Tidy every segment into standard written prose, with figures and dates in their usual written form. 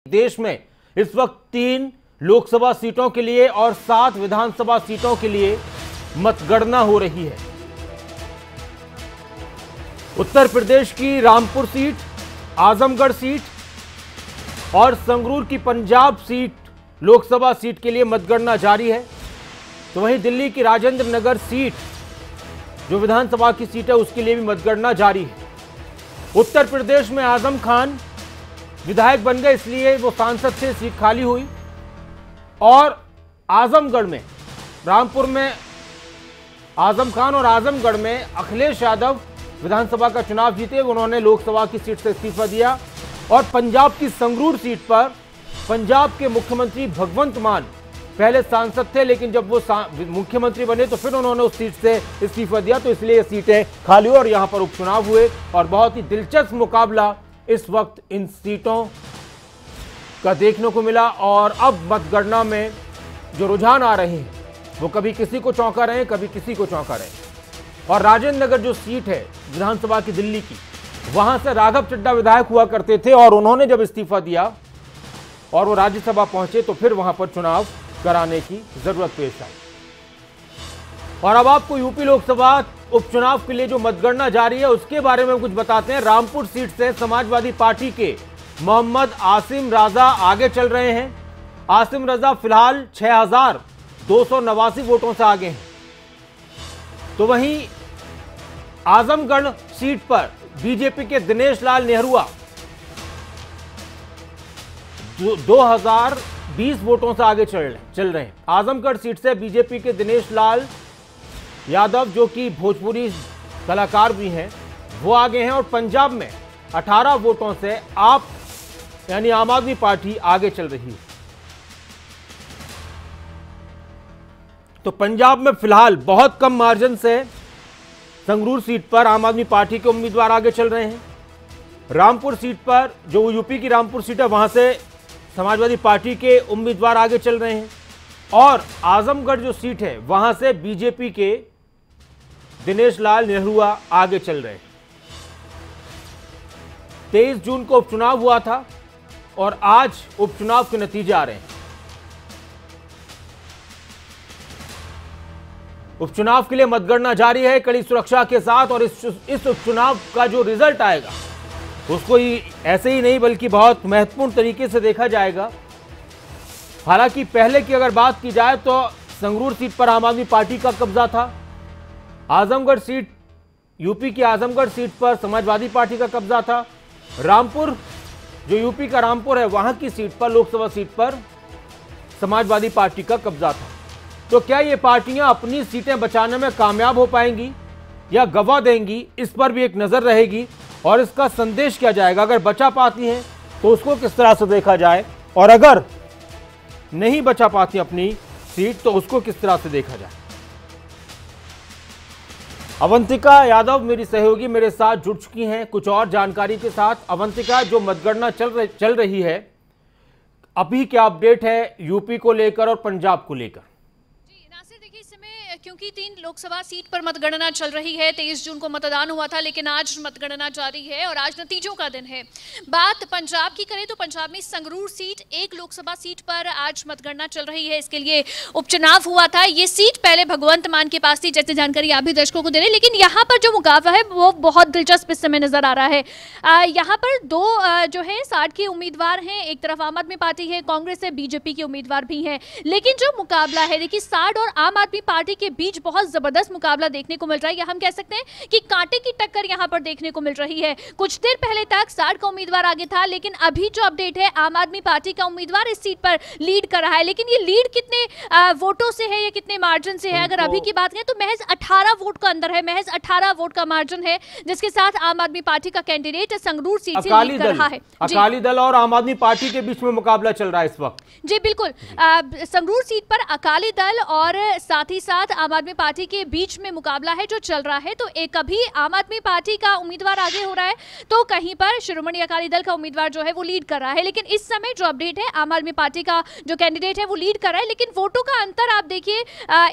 देश में इस वक्त 3 लोकसभा सीटों के लिए और 7 विधानसभा सीटों के लिए मतगणना हो रही है। उत्तर प्रदेश की रामपुर सीट, आजमगढ़ सीट और संगरूर की पंजाब सीट लोकसभा सीट के लिए मतगणना जारी है। तो वहीं दिल्ली की राजेंद्र नगर सीट जो विधानसभा की सीट है उसके लिए भी मतगणना जारी है। उत्तर प्रदेश में आजम खान विधायक बन गए, इसलिए वो सांसद से सीट खाली हुई। और आजमगढ़ में, रामपुर में आजम खान और आजमगढ़ में अखिलेश यादव विधानसभा का चुनाव जीते, उन्होंने लोकसभा की सीट से इस्तीफा दिया। और पंजाब की संगरूर सीट पर पंजाब के मुख्यमंत्री भगवंत मान पहले सांसद थे, लेकिन जब वो मुख्यमंत्री बने तो फिर उन्होंने उस सीट से इस्तीफा दिया, तो इसलिए ये सीटें खाली हुई और यहां पर उपचुनाव हुए। और बहुत ही दिलचस्प मुकाबला इस वक्त इन सीटों का देखने को मिला। और अब मतगणना में जो रुझान आ रहे हैं वो कभी किसी को चौंका रहे हैं, कभी किसी को चौंका रहे हैं। और राजेंद्र नगर जो सीट है विधानसभा की दिल्ली की, वहां से राघव चड्ढा विधायक हुआ करते थे और उन्होंने जब इस्तीफा दिया और वो राज्यसभा पहुंचे तो फिर वहां पर चुनाव कराने की जरूरत पेश आई। और अब आपको यूपी लोकसभा उपचुनाव के लिए जो मतगणना जारी है उसके बारे में कुछ बताते हैं। रामपुर सीट से समाजवादी पार्टी के मोहम्मद आसिम रजा आगे चल रहे हैं। आसिम रजा फिलहाल 6289 वोटों से आगे हैं। तो वहीं आजमगढ़ सीट पर बीजेपी के दिनेश लाल नेहरूआ 2020 वोटों से आगे चल रहे हैं। आजमगढ़ सीट से बीजेपी के दिनेश लाल यादव जो कि भोजपुरी कलाकार भी हैं, वो आगे हैं। और पंजाब में 18 वोटों से आप यानी आम आदमी पार्टी आगे चल रही है। तो पंजाब में फिलहाल बहुत कम मार्जिन से संगरूर सीट पर आम आदमी पार्टी के उम्मीदवार आगे चल रहे हैं। रामपुर सीट पर, जो यूपी की रामपुर सीट है, वहां से समाजवादी पार्टी के उम्मीदवार आगे चल रहे हैं। और आजमगढ़ जो सीट है वहां से बीजेपी के दिनेश लाल नेहरूआ आगे चल रहे हैं। 23 जून को उपचुनाव हुआ था और आज उपचुनाव के नतीजे आ रहे हैं। उपचुनाव के लिए मतगणना जारी है कड़ी सुरक्षा के साथ। और इस उपचुनाव का जो रिजल्ट आएगा उसको ही ऐसे ही नहीं बल्कि बहुत महत्वपूर्ण तरीके से देखा जाएगा। हालांकि पहले की अगर बात की जाए तो संगरूर सीट पर आम आदमी पार्टी का कब्जा था। आजमगढ़ सीट, यूपी की आजमगढ़ सीट पर समाजवादी पार्टी का कब्जा था। रामपुर, जो यूपी का रामपुर है, वहां की सीट पर, लोकसभा सीट पर समाजवादी पार्टी का कब्जा था। तो क्या ये पार्टियां अपनी सीटें बचाने में कामयाब हो पाएंगी या गवा देंगी, इस पर भी एक नजर रहेगी। और इसका संदेश क्या जाएगा, अगर बचा पाती हैं तो उसको किस तरह से देखा जाए, और अगर नहीं बचा पाती अपनी सीट तो उसको किस तरह से देखा जाए। अवंतिका यादव मेरी सहयोगी मेरे साथ जुड़ चुकी हैं कुछ और जानकारी के साथ। अवंतिका, जो मतगणना चल रही है, अभी क्या अपडेट है यूपी को लेकर और पंजाब को लेकर? देखिए, इस समय क्योंकि 3 लोकसभा सीट पर मतगणना चल रही है, 23 जून को मतदान हुआ था, लेकिन आज मतगणना जारी है और आज नतीजों का दिन है। बात पंजाब की करें तो पंजाब में संगरूर सीट, 1 लोकसभा सीट पर आज मतगणना चल रही है। इसके लिए उपचुनाव हुआ था। ये सीट पहले भगवंत मान के पास थी, जैसे जानकारी आप भी दर्शकों को दे रहे हैं। लेकिन यहाँ पर जो मुकाबला है वो बहुत दिलचस्प इस समय नजर आ रहा है। यहाँ पर 2 जो है 60 के उम्मीदवार हैं। एक तरफ आम आदमी पार्टी है, कांग्रेस है, बीजेपी के उम्मीदवार भी हैं। लेकिन जो मुकाबला है, देखिए 60 और आम आदमी पार्टी के बीच बहुत जबरदस्त मुकाबला देखने को मिल रहा है। या हम कह सकते हैं कि कांटे की टक्कर यहां पर देखने को मिल रही है। कुछ देर पहले तक 60 का उम्मीदवार आगे था, लेकिन अभी जो अपडेट है, आम आदमी पार्टी का उम्मीदवार इस सीट पर लीड कर रहा है। लेकिन ये लीड कितने वोटों से है या कितने मार्जिन से है, अगर अभी की बात करें तो महज 18 वोट का अंदर है, महज 18 वोट का मार्जिन है, जिसके साथ आम आदमी पार्टी का कैंडिडेट संगरूर सीट से लीड कर रहा है। अकाली दल और आम आदमी पार्टी के बीच में मुकाबला चल रहा है इस वक्त। जी बिल्कुल, संगरूर सीट पर अकाली दल और साथ ही साथ आम आदमी पार्टी के बीच में मुकाबला है जो चल रहा है। तो एक कभी आम आदमी पार्टी का उम्मीदवार आगे हो रहा है तो कहीं पर शिरोमणि अकाली दल का उम्मीदवार जो है वो लीड कर रहा है। लेकिन इस समय जो अपडेट है, आम आदमी पार्टी का जो कैंडिडेट है वो लीड कर रहा है, लेकिन वोटों का अंतर आप देखिए,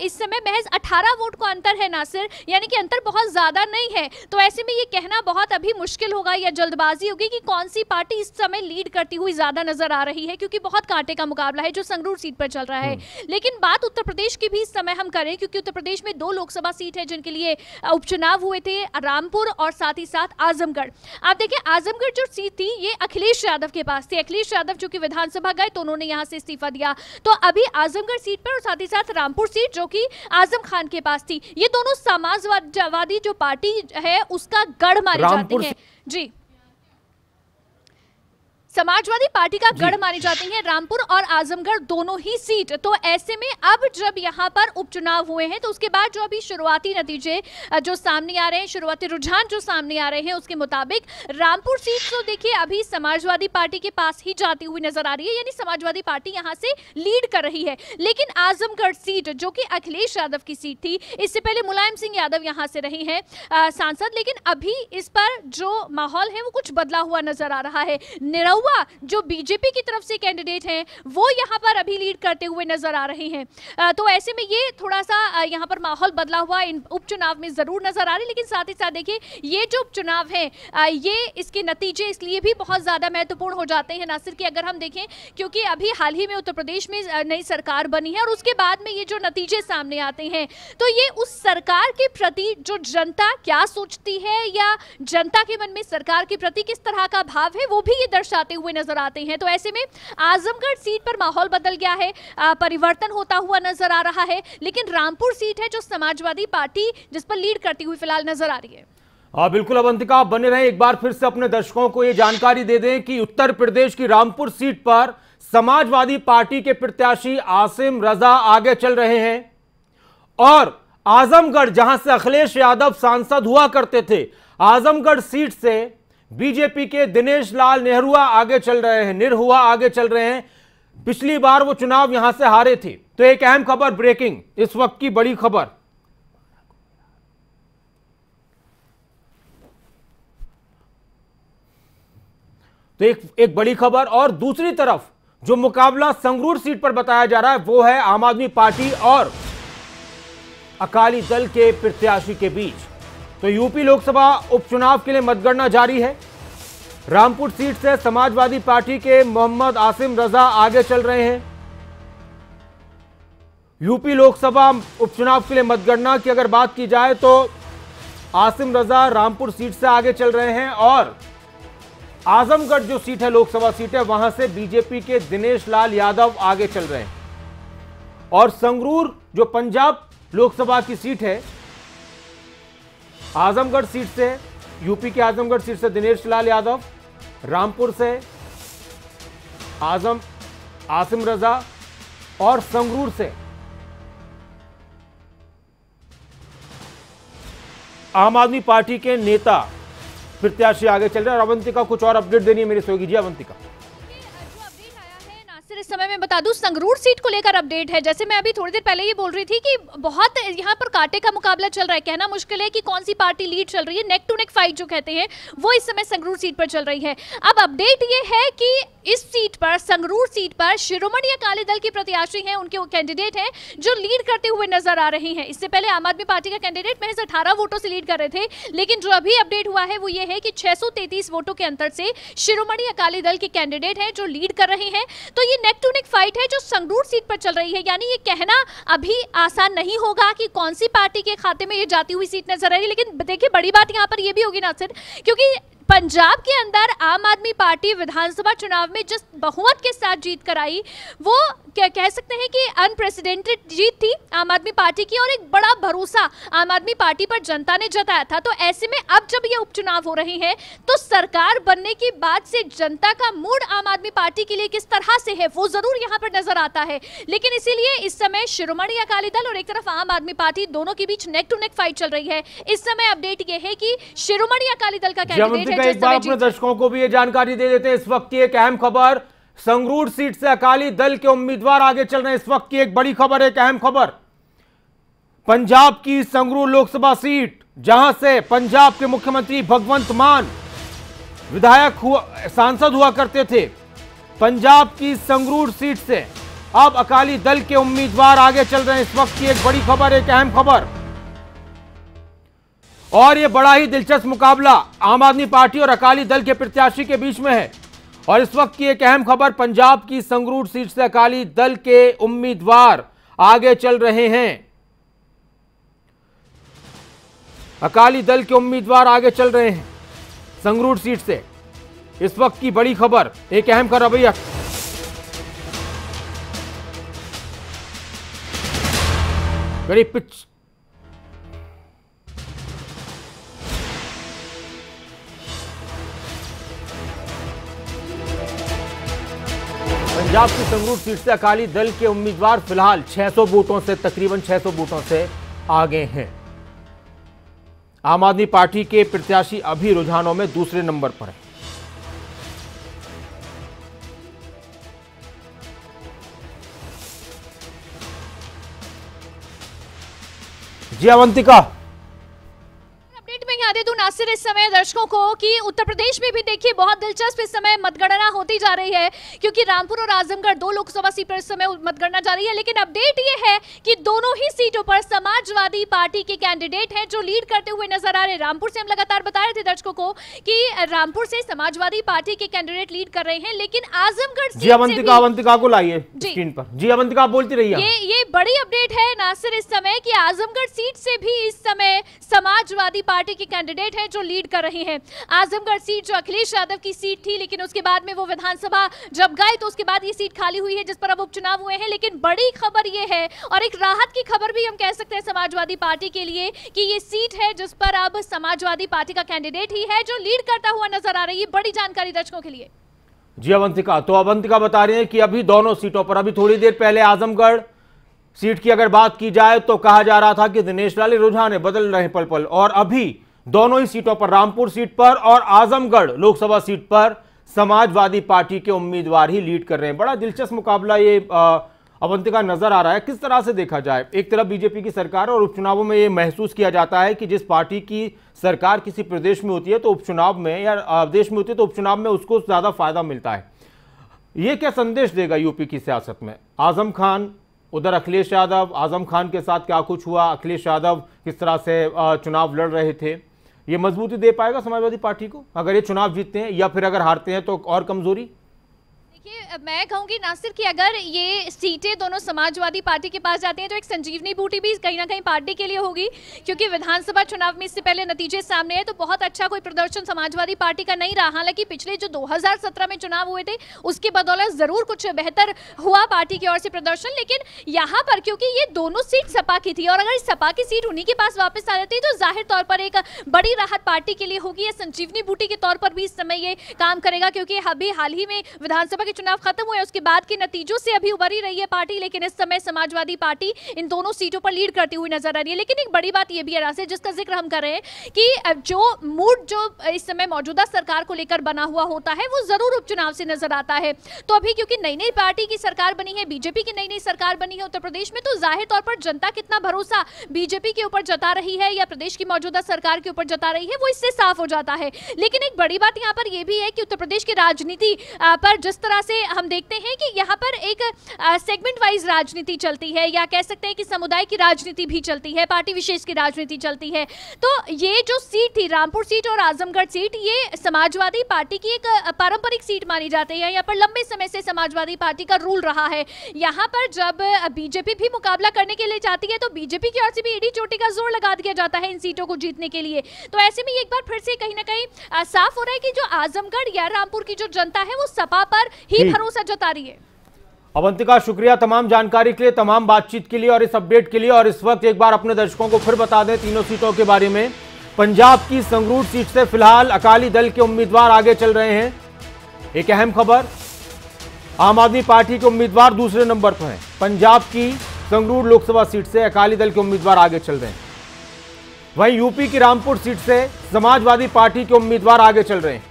इस समय महज 18 वोट का अंतर है नासिर, यानी कि अंतर बहुत ज्यादा नहीं है। तो ऐसे में ये कहना बहुत अभी मुश्किल होगा या जल्दबाजी होगी कि कौन सी पार्टी इस समय लीड करती हुई ज्यादा नजर आ रही है, क्योंकि बहुत कांटे का मुकाबला है जो संगरूर सीट पर चल रहा है। लेकिन बात उत्तर प्रदेश की भी इस समय हम करें, क्योंकि उत्तर प्रदेश में 2 लोकसभा सीट है जिनके लिए उपचुनाव हुए थे, रामपुर और साथ ही साथ आजमगढ़। आप देखिए आजमगढ़ जो सीट थी ये अखिलेश यादव के पास थी। अखिलेश यादव जो कि विधानसभा गए तो उन्होंने यहां से इस्तीफा दिया। तो अभी आजमगढ़ सीट पर और साथ ही साथ रामपुर सीट जो कि आजम खान के पास थी, ये दोनों समाजवादी जो पार्टी है उसका गढ़ मानी जाती है। जी, समाजवादी पार्टी का गढ़ मानी जाती है रामपुर और आजमगढ़ दोनों ही सीट। तो ऐसे में अब जब यहाँ पर उपचुनाव हुए हैं तो उसके बाद जो अभी शुरुआती नतीजे जो सामने आ रहे हैं, शुरुआती रुझान जो सामने आ रहे हैं उसके मुताबिक रामपुर सीट तो देखिए अभी समाजवादी पार्टी के पास ही जाती हुई नजर आ रही है, यानी समाजवादी पार्टी यहाँ से लीड कर रही है। लेकिन आजमगढ़ सीट जो कि अखिलेश यादव की सीट थी, इससे पहले मुलायम सिंह यादव यहाँ से रहे हैं सांसद, लेकिन अभी इस पर जो माहौल है वो कुछ बदला हुआ नजर आ रहा है। जो बीजेपी की तरफ से कैंडिडेट हैं वो यहां पर अभी लीड करते हुए नजर आ रहे हैं। तो ऐसे में ये थोड़ा सा यहां पर माहौल बदला हुआ इन उपचुनाव में जरूर नजर आ रही है। लेकिन साथ ही साथ देखिए ये जो उपचुनाव है ये इसके नतीजे इसलिए भी बहुत ज्यादा महत्वपूर्ण हो जाते हैं नासिर कि अगर हम देखें, क्योंकि अभी हाल ही में उत्तर प्रदेश में नई सरकार बनी है और उसके बाद में ये जो नतीजे सामने आते हैं तो ये उस सरकार के प्रति जो जनता क्या सोचती है या जनता के मन में सरकार के प्रति किस तरह का भाव है वो भी ये दर्शाते हुए नजर आते हैं। तो ऐसे में आजमगढ़ सीट पर माहौल बदल गया है, परिवर्तन होता हुआ नजर आ रहा है। लेकिन रामपुर सीट है जो समाजवादी पार्टी जिस पर लीड करती हुई फिलहाल नजर आ रही है। बिल्कुल अवंतिका, आप बने रहें। एक बार फिर से अपने दर्शकों को यह जानकारी दे दें कि उत्तर प्रदेश की रामपुर सीट पर समाजवादी पार्टी के प्रत्याशी आसिम रजा आगे चल रहे हैं और आजमगढ़ जहां से अखिलेश यादव सांसद हुआ करते थे, आजमगढ़ सीट से बीजेपी के दिनेश लाल निरहुआ आगे चल रहे हैं। पिछली बार वो चुनाव यहां से हारे थे। तो एक अहम खबर, ब्रेकिंग, इस वक्त की बड़ी खबर। तो एक बड़ी खबर, और दूसरी तरफ जो मुकाबला संगरूर सीट पर बताया जा रहा है वो है आम आदमी पार्टी और अकाली दल के प्रत्याशी के बीच। तो यूपी लोकसभा उपचुनाव के लिए मतगणना जारी है। रामपुर सीट से समाजवादी पार्टी के मोहम्मद आसिम रजा आगे चल रहे हैं। यूपी लोकसभा उपचुनाव के लिए मतगणना की अगर बात की जाए तो आसिम रजा रामपुर सीट से आगे चल रहे हैं और आजमगढ़ जो सीट है, लोकसभा सीट है, वहां से बीजेपी के दिनेश लाल यादव आगे चल रहे हैं। और संगरूर जो पंजाब लोकसभा की सीट है, आजमगढ़ सीट से, यूपी के आजमगढ़ सीट से दिनेश लाल यादव, रामपुर से आसिम रजा और संगरूर से आम आदमी पार्टी के नेता प्रत्याशी आगे चल रहे हैं। और अवंतिका कुछ और अपडेट देनी है मेरी सहयोगी जी। अवंतिका, इस समय मैं बता दूं संगरूर सीट को लेकर अपडेट है। जैसे मैं अभी थोड़ी देर पहले ये बोल रही थी कि बहुत यहाँ पर कांटे का मुकाबला चल रहा है, कहना मुश्किल है कि कौन सी पार्टी लीड चल रही है। नेक टू नेक फाइट जो कहते हैं वो इस समय संगरूर सीट पर चल रही है। अब अपडेट ये है कि इस सीट पर, संगरूर सीट पर, शिरोमणि अकाली दल के प्रत्याशी हैं, उनके वो कैंडिडेट हैं जो लीड करते हुए नजर आ रहे हैं। इससे पहले आम आदमी पार्टी का कैंडिडेट महज 18 वोटों से लीड कर रहे थे, लेकिन जो अभी अपडेट हुआ है वो ये है कि 633 वोटों के अंतर से शिरोमणि अकाली दल के कैंडिडेट हैं जो लीड कर रहे हैं। तो ये नेक टू नेक फाइट है जो संगरूर सीट पर चल रही है, यानी ये कहना अभी आसान नहीं होगा कि कौन सी पार्टी के खाते में ये जाती हुई सीट नजर आ रही है। लेकिन देखिए बड़ी बात यहाँ पर ये भी होगी नासिर, क्योंकि पंजाब के अंदर आम आदमी पार्टी विधानसभा चुनाव में जिस बहुमत के साथ जीत कर आई वो क्या कह सकते हैं कि अनप्रेसिडेंटेड जीत थी आम आदमी पार्टी की, और एक बड़ा भरोसा आम आदमी पार्टी पर जनता ने जताया था। तो ऐसे में अब जब ये उपचुनाव हो रहे हैं तो सरकार बनने के बाद से जनता का मूड आम आदमी पार्टी के लिए किस तरह से है वो जरूर यहाँ पर नजर आता है। लेकिन इसीलिए इस समय शिरोमणि अकाली दल और एक तरफ आम आदमी पार्टी, दोनों के बीच नेक टू नेक फाइट चल रही है। इस समय अपडेट ये है कि शिरोमणि अकाली दल का कैंडिडेट है। एक बार अपने दर्शकों को भी ये जानकारी दे देते हैं। इस वक्त की एक अहम खबर, संगरूर सीट से अकाली दल के उम्मीदवार आगे चल रहे हैं। इस वक्त की एक बड़ी खबर, एक अहम खबर, पंजाब की संगरूर लोकसभा सीट, जहां से पंजाब के मुख्यमंत्री भगवंत मान सांसद हुआ करते थे, पंजाब की संगरूर सीट से अब अकाली दल के उम्मीदवार आगे चल रहे हैं। इस वक्त की एक बड़ी खबर, एक अहम खबर, और यह बड़ा ही दिलचस्प मुकाबला आम आदमी पार्टी और अकाली दल के प्रत्याशी के बीच में है। और इस वक्त की एक अहम खबर, पंजाब की संगरूर सीट से अकाली दल के उम्मीदवार आगे चल रहे हैं। अकाली दल के उम्मीदवार आगे चल रहे हैं संगरूर सीट से। इस वक्त की बड़ी खबर, एक अहम खबर भैया। करीब पंजाब की संगरूर सीट से अकाली दल के उम्मीदवार फिलहाल 600 वोटों से, तकरीबन 600 वोटों से आगे हैं। आम आदमी पार्टी के प्रत्याशी अभी रुझानों में दूसरे नंबर पर है। जी अवंतिका, अपडेट में याद दूं नासिर इस समय दर्शकों को कि उत्तर प्रदेश में भी देखिए बहुत दिलचस्प इस समय मतगणना होती जा रही है, क्योंकि रामपुर और आजमगढ़ 2 लोकसभा सीट पर इस समय मतगणना जारी है। लेकिन अपडेट ये है कि दोनों ही सीटों पर समाजवादी पार्टी के कैंडिडेट हैं जो लीड करते हुए नजर आ रहे हैं। रामपुर से हम लगातार बता रहे थे दर्शकों को कि रामपुर से समाजवादी पार्टी के कैंडिडेट लीड कर रहे हैं, लेकिन आजमगढ़ जी अवंतिका को लाइए स्क्रीन पर। जी अवंतिका बोलती रहिए। ये बड़ी अपडेट है नासिर इस समय कि आजमगढ़ सीट से भी इस समय समाजवादी पार्टी के कैंडिडेट हैं जो लीड कर रहे हैं। आजमगढ़ सीट जो अखिलेश यादव की सीट थी, लेकिन उसके बाद में वो विधानसभा जब गए तो उसके बाद ये सीट खाली हुई है जिस पर अब उपचुनाव हुए हैं। लेकिन बड़ी खबर ये है, और एक राहत की खबर भी हम कह सकते हैं समाजवादी पार्टी के लिए, कि ये सीट है जिस पर अब समाजवादी पार्टी का कैंडिडेट ही है जो लीड करता हुआ नजर आ रही है। बड़ी जानकारी दर्शकों के लिए। जी अवंतिका, तो अवंतिका बता रही है कि अभी दोनों सीटों पर, अभी थोड़ी देर पहले आजमगढ़ सीट की अगर बात की जाए तो कहा जा रहा था कि दिनेश लाल रुझान बदल रहे पल पल, और अभी दोनों ही सीटों पर, रामपुर सीट पर और आजमगढ़ लोकसभा सीट पर, समाजवादी पार्टी के उम्मीदवार ही लीड कर रहे हैं। बड़ा दिलचस्प मुकाबला ये अवंतिका नजर आ रहा है। किस तरह से देखा जाए, एक तरफ बीजेपी की सरकार और उपचुनावों में ये महसूस किया जाता है कि जिस पार्टी की सरकार किसी प्रदेश में होती है तो उपचुनाव में, या देश में होती है तो उपचुनाव में उसको ज्यादा फायदा मिलता है। ये क्या संदेश देगा यूपी की सियासत में? आजम खान, उधर अखिलेश यादव, आजम खान के साथ क्या कुछ हुआ, अखिलेश यादव किस तरह से चुनाव लड़ रहे थे, ये मजबूती दे पाएगा समाजवादी पार्टी को अगर ये चुनाव जीतते हैं, या फिर अगर हारते हैं तो और कमजोरी? देखिए, मैं कहूंगी नासिर कि अगर ये सीटें दोनों समाजवादी पार्टी के पास जाती हैं तो एक संजीवनी बूटी भी कहीं ना कहीं पार्टी के लिए होगी, क्योंकि विधानसभा चुनाव में इससे पहले नतीजे सामने है तो बहुत अच्छा कोई प्रदर्शन समाजवादी पार्टी का नहीं रहा। हालांकि पिछले जो 2017 में चुनाव हुए थे उसके बदौलत जरूर कुछ बेहतर हुआ पार्टी की ओर से प्रदर्शन, लेकिन यहाँ पर क्योंकि ये दोनों सीट सपा की थी और अगर सपा की सीट उन्हीं के पास वापस आ जाती तो जाहिर तौर पर एक बड़ी राहत पार्टी के लिए होगी। ये संजीवनी बूटी के तौर पर भी इस समय ये काम करेगा, क्योंकि अभी हाल ही में विधानसभा चुनाव खत्म हुए, उसके बाद के नतीजों से अभी उभरी रही है पार्टी, लेकिन इस समय समाजवादी पार्टी इन दोनों सीटों पर लीड करती हुई नजर आ रही है। लेकिन एक बड़ी बात यह भी है राशि, जिसका जिक्र हम कर रहे हैं कि जो मूड जो इस समय मौजूदा सरकार को लेकर बना हुआ होता है वो जरूर उपचुनाव से नजर आता है। तो अभी क्योंकि नई नई पार्टी की सरकार बनी है, बीजेपी की नई नई सरकार बनी है उत्तर प्रदेश में, तो जाहिर तौर पर जनता कितना भरोसा बीजेपी के ऊपर जता रही है या प्रदेश की मौजूदा सरकार के ऊपर जता रही है वो इससे साफ हो जाता है। लेकिन एक बड़ी बात यहाँ पर यह भी है कि उत्तर प्रदेश की राजनीति पर जिस तरह से हम देखते हैं कि यहाँ पर एक सेगमेंट वाइज राजनीति चलती है, या कह सकते हैं कि समुदाय की राजनीति भी चलती है, पार्टी विशेष की राजनीति चलती है। तो ये जो सीट थी रामपुर सीट और आजमगढ़ सीट, ये समाजवादी पार्टी की एक पारंपरिक सीट मानी जाती है। यहाँ पर लंबे समय से समाजवादी पार्टी का रूल रहा है। यहाँ पर जब बीजेपी भी मुकाबला करने के लिए चाहती है तो बीजेपी की ओर से भी एड़ी चोटी का जोर लगा दिया जाता है इन सीटों को जीतने के लिए। तो ऐसे में एक बार फिर से कहीं ना कहीं साफ हो रहा है कि जो आजमगढ़ या रामपुर की जो जनता है वो सपा पर ही भरोसा जता रही है। अवंतिका, शुक्रिया तमाम जानकारी के लिए, तमाम बातचीत के लिए और इस अपडेट के लिए। और इस वक्त एक बार अपने दर्शकों को फिर बता दें तीनों सीटों के बारे में। पंजाब की संगरूर सीट से फिलहाल अकाली दल के उम्मीदवार आगे चल रहे हैं। एक अहम खबर, आम आदमी पार्टी के उम्मीदवार दूसरे नंबर पर हैं। पंजाब की संगरूर लोकसभा सीट से अकाली दल के उम्मीदवार आगे चल रहे हैं। वहीं यूपी की रामपुर सीट से समाजवादी पार्टी के उम्मीदवार आगे चल रहे हैं।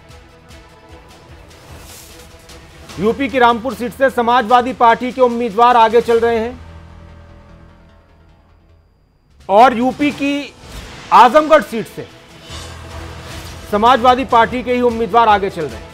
यूपी की रामपुर सीट से समाजवादी पार्टी के उम्मीदवार आगे चल रहे हैं। और यूपी की आजमगढ़ सीट से समाजवादी पार्टी के ही उम्मीदवार आगे चल रहे हैं।